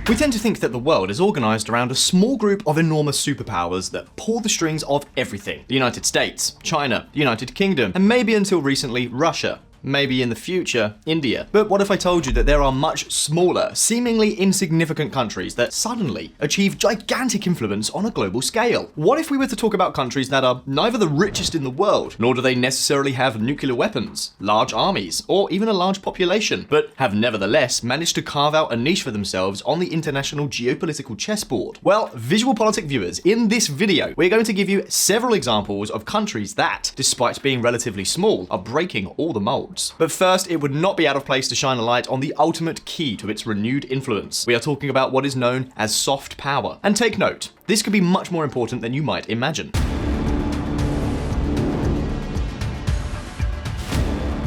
We tend to think that the world is organised around a small group of enormous superpowers that pull the strings of everything. The United States, China, the United Kingdom, and maybe until recently, Russia. Maybe in the future, India. But what if I told you that there are much smaller, seemingly insignificant countries that suddenly achieve gigantic influence on a global scale? What if we were to talk about countries that are neither the richest in the world, nor do they necessarily have nuclear weapons, large armies, or even a large population, but have nevertheless managed to carve out a niche for themselves on the international geopolitical chessboard? Well, VisualPolitik viewers, in this video, we're going to give you several examples of countries that, despite being relatively small, are breaking all the molds. But first, it would not be out of place to shine a light on the ultimate key to its renewed influence. We are talking about what is known as soft power. And take note, this could be much more important than you might imagine.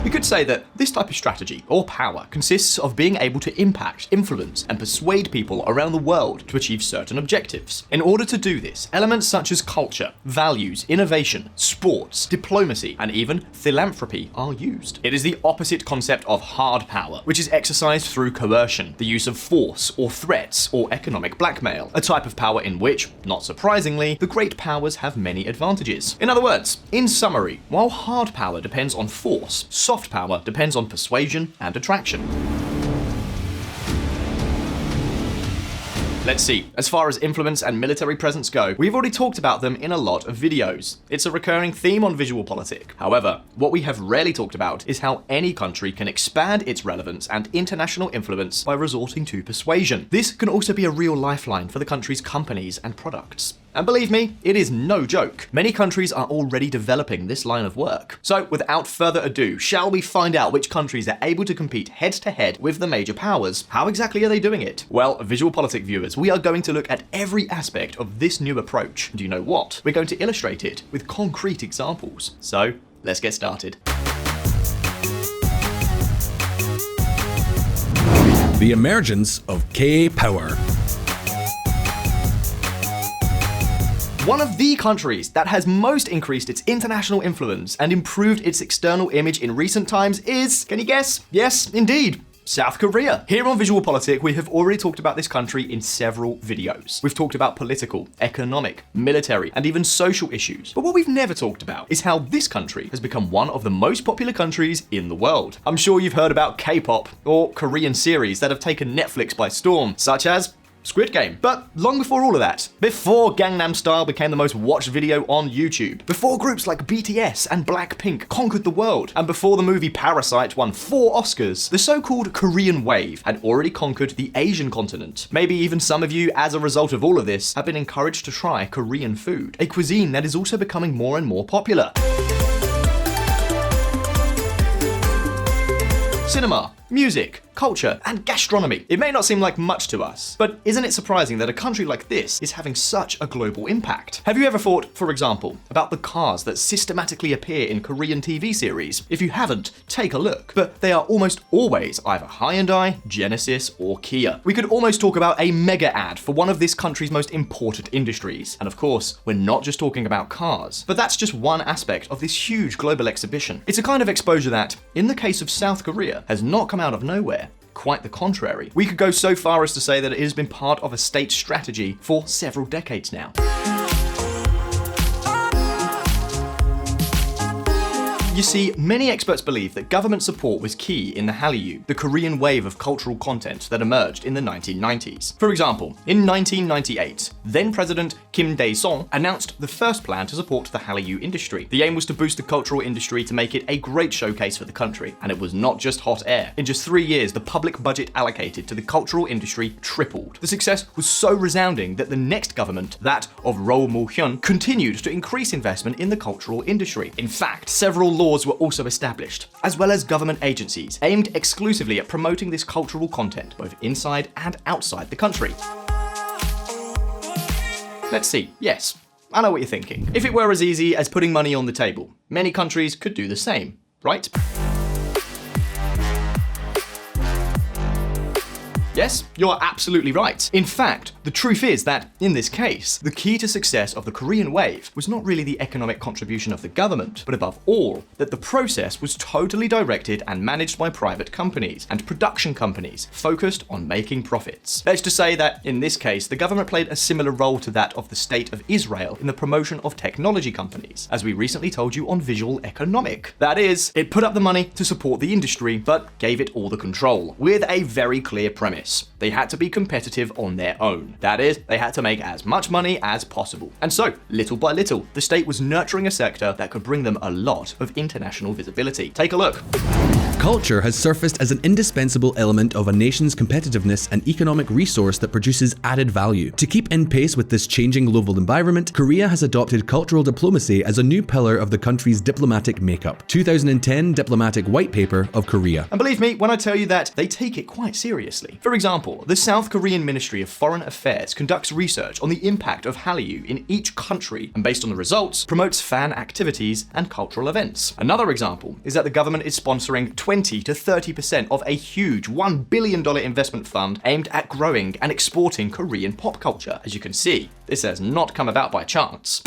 We could say that this type of strategy, or power, consists of being able to impact, influence, and persuade people around the world to achieve certain objectives. In order to do this, elements such as culture, values, innovation, sports, diplomacy, and even philanthropy are used. It is the opposite concept of hard power, which is exercised through coercion, the use of force, or threats, or economic blackmail, a type of power in which, not surprisingly, the great powers have many advantages. In other words, in summary, while hard power depends on force, soft power depends on persuasion and attraction. Let's see, as far as influence and military presence go, we've already talked about them in a lot of videos. It's a recurring theme on VisualPolitik. However, what we have rarely talked about is how any country can expand its relevance and international influence by resorting to persuasion. This can also be a real lifeline for the country's companies and products. And believe me, it is no joke. Many countries are already developing this line of work. So without further ado, shall we find out which countries are able to compete head to head with the major powers? How exactly are they doing it? Well, VisualPolitik viewers, we are going to look at every aspect of this new approach. Do you know what? We're going to illustrate it with concrete examples. So let's get started. The emergence of K-power. One of the countries that has most increased its international influence and improved its external image in recent times is, can you guess? Yes, indeed. South Korea. Here on VisualPolitik, we have already talked about this country in several videos. We've talked about political, economic, military, and even social issues. But what we've never talked about is how this country has become one of the most popular countries in the world. I'm sure you've heard about K-pop or Korean series that have taken Netflix by storm, such as Squid Game. But long before all of that, before Gangnam Style became the most watched video on YouTube, before groups like BTS and Blackpink conquered the world, and before the movie Parasite won 4 Oscars, the so-called Korean wave had already conquered the Asian continent. Maybe even some of you, as a result of all of this, have been encouraged to try Korean food, a cuisine that is also becoming more and more popular. Cinema, music, culture, and gastronomy. It may not seem like much to us, but isn't it surprising that a country like this is having such a global impact? Have you ever thought, for example, about the cars that systematically appear in Korean TV series? If you haven't, take a look. But they are almost always either Hyundai, Genesis, or Kia. We could almost talk about a mega ad for one of this country's most important industries. And of course, we're not just talking about cars, but that's just one aspect of this huge global exhibition. It's a kind of exposure that, in the case of South Korea, has not come out of nowhere. Quite the contrary. We could go so far as to say that it has been part of a state strategy for several decades now. You see, many experts believe that government support was key in the Hallyu, the Korean wave of cultural content that emerged in the 1990s. For example, in 1998, then-President Kim Dae-sung announced the first plan to support the Hallyu industry. The aim was to boost the cultural industry to make it a great showcase for the country, and it was not just hot air. In just 3 years, the public budget allocated to the cultural industry tripled. The success was so resounding that the next government, that of Roh Moo-hyun, continued to increase investment in the cultural industry. In fact, several laws were also established, as well as government agencies aimed exclusively at promoting this cultural content both inside and outside the country. Let's see. Yes, I know what you're thinking. If it were as easy as putting money on the table, many countries could do the same, right? Yes, you're absolutely right. In fact, the truth is that, in this case, the key to success of the Korean wave was not really the economic contribution of the government, but above all, that the process was totally directed and managed by private companies and production companies focused on making profits. Let's just say that, in this case, the government played a similar role to that of the State of Israel in the promotion of technology companies, as we recently told you on VisualPolitik. That is, it put up the money to support the industry, but gave it all the control, with a very clear premise. They had to be competitive on their own. That is, they had to make as much money as possible. And so, little by little, the state was nurturing a sector that could bring them a lot of international visibility. Take a look. Culture has surfaced as an indispensable element of a nation's competitiveness and economic resource that produces added value. To keep in pace with this changing global environment, Korea has adopted cultural diplomacy as a new pillar of the country's diplomatic makeup. 2010 Diplomatic White Paper of Korea. And believe me when I tell you that they take it quite seriously. For example, the South Korean Ministry of Foreign Affairs conducts research on the impact of Hallyu in each country, and based on the results, promotes fan activities and cultural events. Another example is that the government is sponsoring 20 to 30% of a huge $1 billion investment fund aimed at growing and exporting Korean pop culture. As you can see, this has not come about by chance.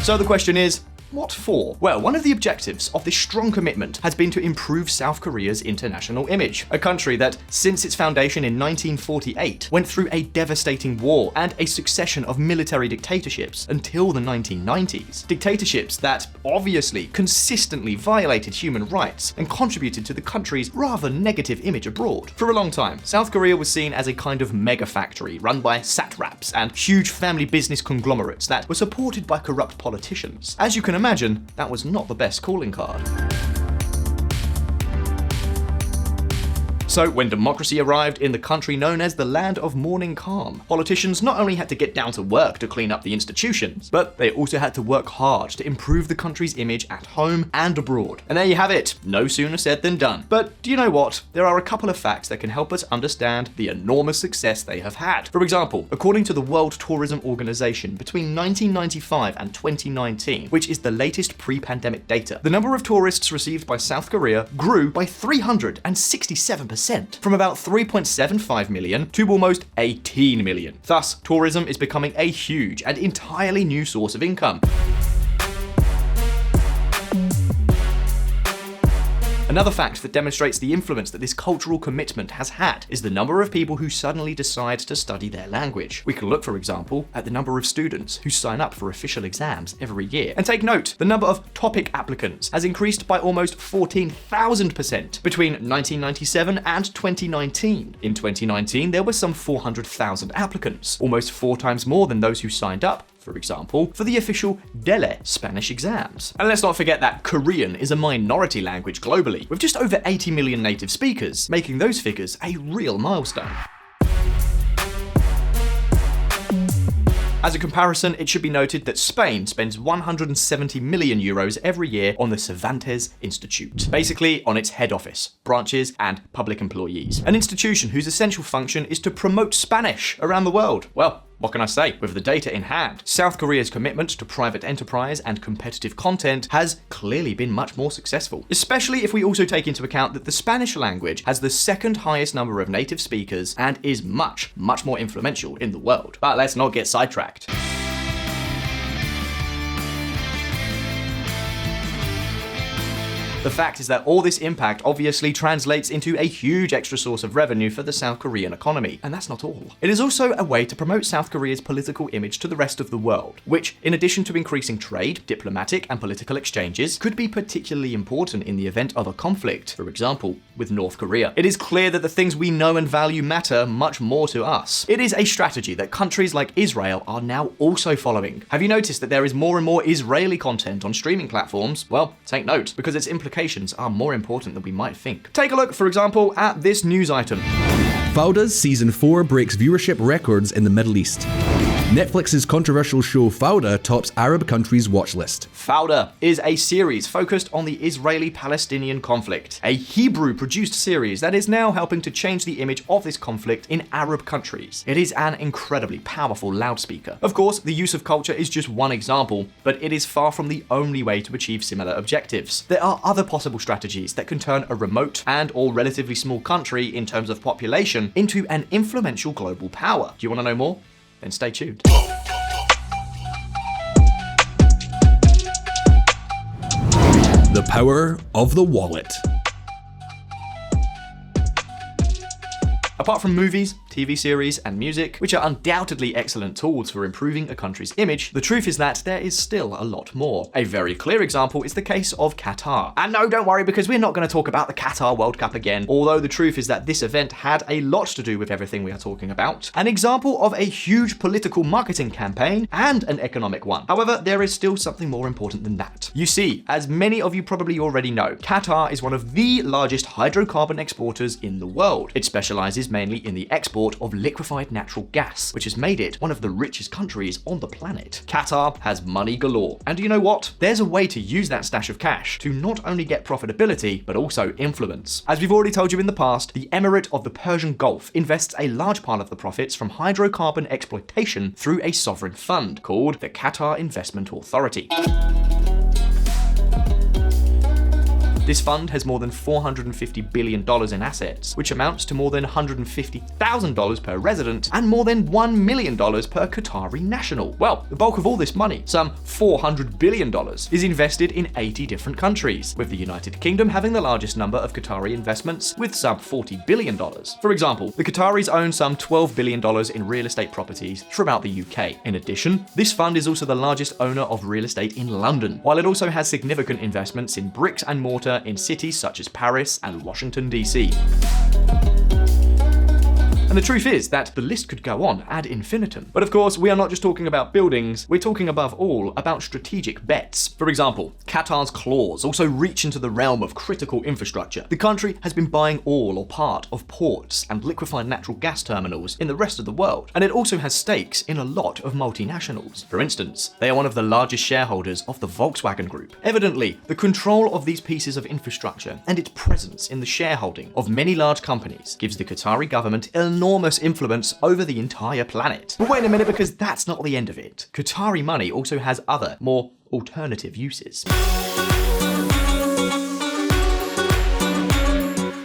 So the question is, what for? Well, one of the objectives of this strong commitment has been to improve South Korea's international image, a country that, since its foundation in 1948, went through a devastating war and a succession of military dictatorships until the 1990s. Dictatorships that obviously consistently violated human rights and contributed to the country's rather negative image abroad. For a long time, South Korea was seen as a kind of mega factory run by satraps and huge family business conglomerates that were supported by corrupt politicians. As you can imagine, that was not the best calling card. So when democracy arrived in the country known as the land of morning calm, politicians not only had to get down to work to clean up the institutions, but they also had to work hard to improve the country's image at home and abroad. And there you have it, no sooner said than done. But do you know what? There are a couple of facts that can help us understand the enormous success they have had. For example, according to the World Tourism Organization, between 1995 and 2019, which is the latest pre-pandemic data, the number of tourists received by South Korea grew by 367%. From about 3.75 million to almost 18 million. Thus, tourism is becoming a huge and entirely new source of income. Another fact that demonstrates the influence that this cultural commitment has had is the number of people who suddenly decide to study their language. We can look, for example, at the number of students who sign up for official exams every year. And take note, the number of topic applicants has increased by almost 14,000% between 1997 and 2019. In 2019, there were some 400,000 applicants, almost 4 times more than those who signed up, for example, for the official DELE Spanish exams. And let's not forget that Korean is a minority language globally, with just over 80 million native speakers, making those figures a real milestone. As a comparison, it should be noted that Spain spends 170 million euros every year on the Cervantes Institute, basically on its head office, branches, and public employees. An institution whose essential function is to promote Spanish around the world. Well, what can I say? With the data in hand, South Korea's commitment to private enterprise and competitive content has clearly been much more successful, especially if we also take into account that the Spanish language has the second highest number of native speakers and is much, much more influential in the world. But let's not get sidetracked. The fact is that all this impact obviously translates into a huge extra source of revenue for the South Korean economy. And that's not all. It is also a way to promote South Korea's political image to the rest of the world, which, in addition to increasing trade, diplomatic and political exchanges, could be particularly important in the event of a conflict, for example, with North Korea. It is clear that the things we know and value matter much more to us. It is a strategy that countries like Israel are now also following. Have you noticed that there is more and more Israeli content on streaming platforms? Well, take note, because its implications are more important than we might think. Take a look, for example, at this news item. Fauda's Season 4 breaks viewership records in the Middle East. Netflix's controversial show Fauda tops Arab countries' watch list. Fauda is a series focused on the Israeli-Palestinian conflict, a Hebrew-produced series that is now helping to change the image of this conflict in Arab countries. It is an incredibly powerful loudspeaker. Of course, the use of culture is just one example, but it is far from the only way to achieve similar objectives. There are other possible strategies that can turn a remote and/or relatively small country in terms of population into an influential global power. Do you want to know more? Then stay tuned. The power of the wallet. Apart from movies, TV series, and music, which are undoubtedly excellent tools for improving a country's image, the truth is that there is still a lot more. A very clear example is the case of Qatar. And no, don't worry, because we're not going to talk about the Qatar World Cup again, although the truth is that this event had a lot to do with everything we are talking about. An example of a huge political marketing campaign and an economic one. However, there is still something more important than that. You see, as many of you probably already know, Qatar is one of the largest hydrocarbon exporters in the world. It specializes mainly in the export of liquefied natural gas, which has made it one of the richest countries on the planet. Qatar has money galore. And you know what? There's a way to use that stash of cash to not only get profitability, but also influence. As we've already told you in the past, the Emirate of the Persian Gulf invests a large part of the profits from hydrocarbon exploitation through a sovereign fund called the Qatar Investment Authority. This fund has more than $450 billion in assets, which amounts to more than $150,000 per resident and more than $1 million per Qatari national. Well, the bulk of all this money, some $400 billion, is invested in 80 different countries, with the United Kingdom having the largest number of Qatari investments with some $40 billion. For example, the Qataris own some $12 billion in real estate properties throughout the UK. In addition, this fund is also the largest owner of real estate in London, while it also has significant investments in bricks and mortar in cities such as Paris and Washington, D.C. And the truth is that the list could go on ad infinitum. But of course, we are not just talking about buildings, we're talking above all about strategic bets. For example, Qatar's claws also reach into the realm of critical infrastructure. The country has been buying all or part of ports and liquefied natural gas terminals in the rest of the world, and it also has stakes in a lot of multinationals. For instance, they are one of the largest shareholders of the Volkswagen Group. Evidently, the control of these pieces of infrastructure and its presence in the shareholding of many large companies gives the Qatari government enormous influence over the entire planet. But wait a minute, because that's not the end of it. Qatari money also has other, more alternative uses.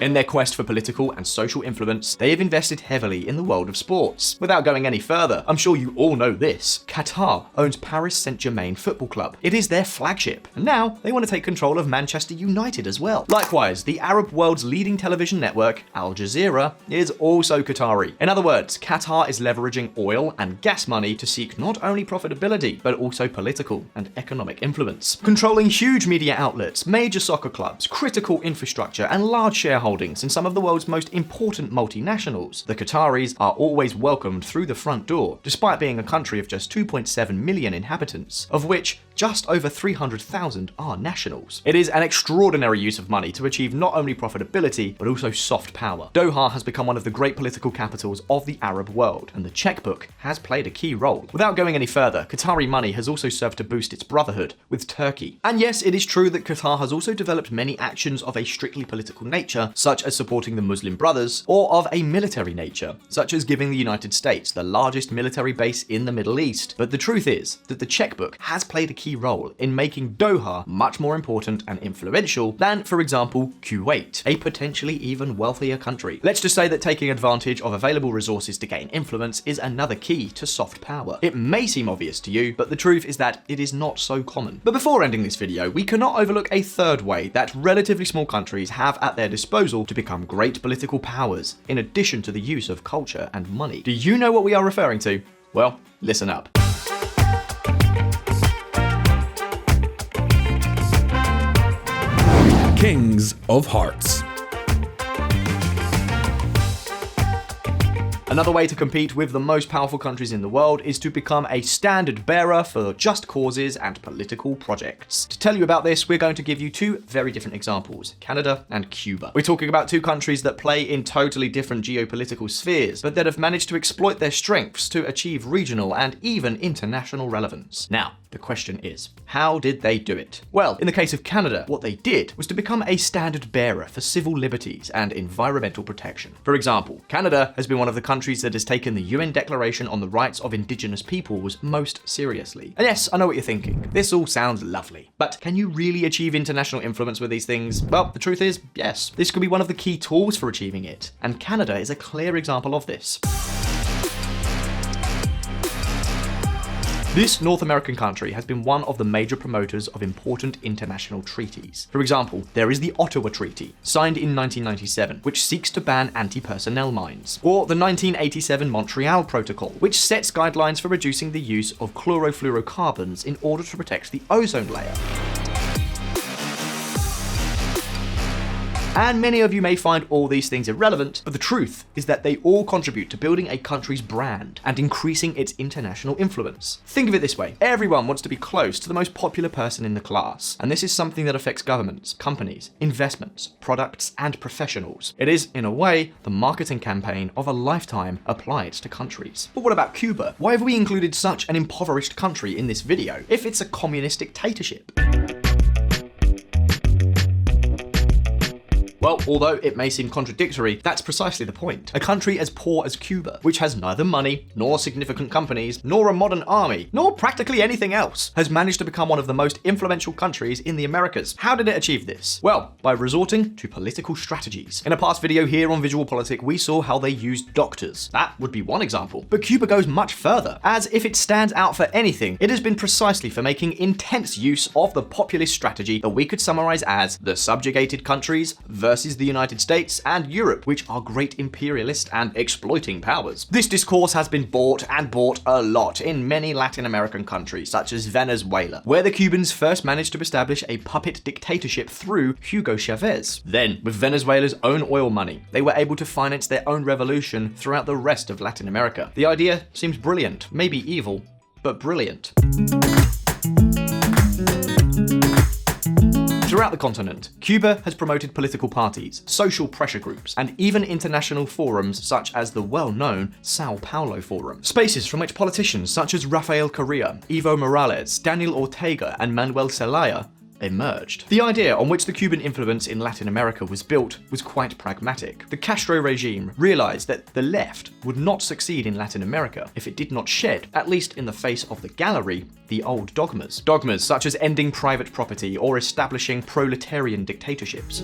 In their quest for political and social influence, they have invested heavily in the world of sports. Without going any further, I'm sure you all know this. Qatar owns Paris Saint-Germain Football Club. It is their flagship, and now they want to take control of Manchester United as well. Likewise, the Arab world's leading television network, Al Jazeera, is also Qatari. In other words, Qatar is leveraging oil and gas money to seek not only profitability, but also political and economic influence. Controlling huge media outlets, major soccer clubs, critical infrastructure, and large shareholders in some of the world's most important multinationals, the Qataris are always welcomed through the front door, despite being a country of just 2.7 million inhabitants, of which just over 300,000 are nationals. It is an extraordinary use of money to achieve not only profitability, but also soft power. Doha has become one of the great political capitals of the Arab world, and the checkbook has played a key role. Without going any further, Qatari money has also served to boost its brotherhood with Turkey. And yes, it is true that Qatar has also developed many actions of a strictly political nature, such as supporting the Muslim Brothers, or of a military nature, such as giving the United States the largest military base in the Middle East. But the truth is that the checkbook has played a key role in making Doha much more important and influential than, for example, Kuwait, a potentially even wealthier country. Let's just say that taking advantage of available resources to gain influence is another key to soft power. It may seem obvious to you, but the truth is that it is not so common. But before ending this video, we cannot overlook a third way that relatively small countries have at their disposal to become great political powers, in addition to the use of culture and money. Do you know what we are referring to? Well, listen up. Kings of Hearts. Another way to compete with the most powerful countries in the world is to become a standard bearer for just causes and political projects. To tell you about this, we're going to give you two very different examples, Canada and Cuba. We're talking about two countries that play in totally different geopolitical spheres, but that have managed to exploit their strengths to achieve regional and even international relevance. Now, the question is, how did they do it? Well, in the case of Canada, what they did was to become a standard bearer for civil liberties and environmental protection. For example, Canada has been one of the countries that has taken the UN Declaration on the Rights of Indigenous Peoples most seriously. And yes, I know what you're thinking. This all sounds lovely. But can you really achieve international influence with these things? Well, the truth is, yes. This could be one of the key tools for achieving it. And Canada is a clear example of this. This North American country has been one of the major promoters of important international treaties. For example, there is the Ottawa Treaty, signed in 1997, which seeks to ban anti-personnel mines, or the 1987 Montreal Protocol, which sets guidelines for reducing the use of chlorofluorocarbons in order to protect the ozone layer. And many of you may find all these things irrelevant, but the truth is that they all contribute to building a country's brand and increasing its international influence. Think of it this way, everyone wants to be close to the most popular person in the class, and this is something that affects governments, companies, investments, products, and professionals. It is, in a way, the marketing campaign of a lifetime applied to countries. But what about Cuba? Why have we included such an impoverished country in this video if it's a communist dictatorship? Well, although it may seem contradictory, that's precisely the point. A country as poor as Cuba, which has neither money, nor significant companies, nor a modern army, nor practically anything else, has managed to become one of the most influential countries in the Americas. How did it achieve this? Well, by resorting to political strategies. In a past video here on VisualPolitik, we saw how they used doctors. That would be one example. But Cuba goes much further, as if it stands out for anything, it has been precisely for making intense use of the populist strategy that we could summarize as the subjugated countries versus the United States and Europe, which are great imperialist and exploiting powers. This discourse has been bought a lot in many Latin American countries, such as Venezuela, where the Cubans first managed to establish a puppet dictatorship through Hugo Chavez. Then, with Venezuela's own oil money, they were able to finance their own revolution throughout the rest of Latin America. The idea seems brilliant, maybe evil, but brilliant. Throughout the continent, Cuba has promoted political parties, social pressure groups, and even international forums such as the well-known Sao Paulo Forum. Spaces from which politicians such as Rafael Correa, Evo Morales, Daniel Ortega, and Manuel Zelaya emerged. The idea on which the Cuban influence in Latin America was built was quite pragmatic. The Castro regime realized that the left would not succeed in Latin America if it did not shed, at least in the face of the gallery, the old dogmas. Dogmas such as ending private property or establishing proletarian dictatorships.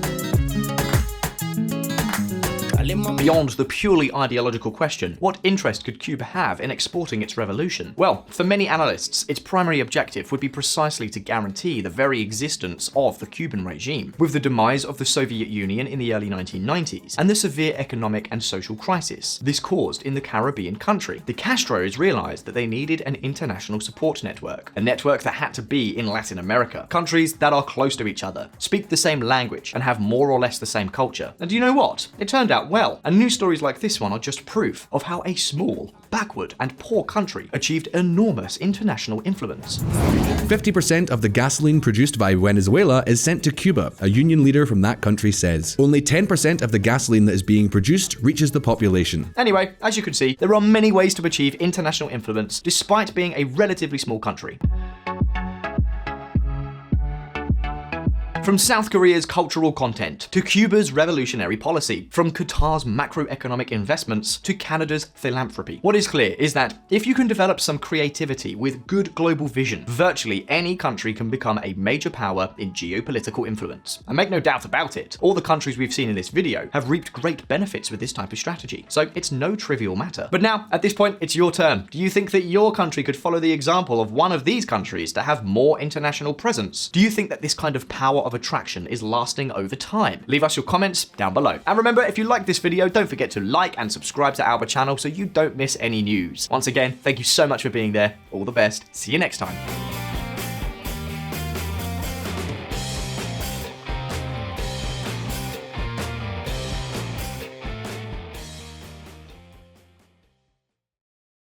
Beyond the purely ideological question, what interest could Cuba have in exporting its revolution? Well, for many analysts, its primary objective would be precisely to guarantee the very existence of the Cuban regime. With the demise of the Soviet Union in the early 1990s and the severe economic and social crisis this caused in the Caribbean country, the Castros realized that they needed an international support network, a network that had to be in Latin America, countries that are close to each other, speak the same language, and have more or less the same culture. And do you know what? It turned out well, and news stories like this one are just proof of how a small, backward, and poor country achieved enormous international influence. 50% of the gasoline produced by Venezuela is sent to Cuba, a union leader from that country says. Only 10% of the gasoline that is being produced reaches the population. Anyway, as you can see, there are many ways to achieve international influence despite being a relatively small country. From South Korea's cultural content to Cuba's revolutionary policy, from Qatar's macroeconomic investments to Canada's philanthropy. What is clear is that if you can develop some creativity with good global vision, virtually any country can become a major power in geopolitical influence. And make no doubt about it, all the countries we've seen in this video have reaped great benefits with this type of strategy, so it's no trivial matter. But now, at this point, it's your turn. Do you think that your country could follow the example of one of these countries to have more international presence? Do you think that this kind of power of attraction is lasting over time? Leave us your comments down below. And remember, if you like this video, don't forget to like and subscribe to our channel so you don't miss any news. Once again, thank you so much for being there. All the best. See you next time.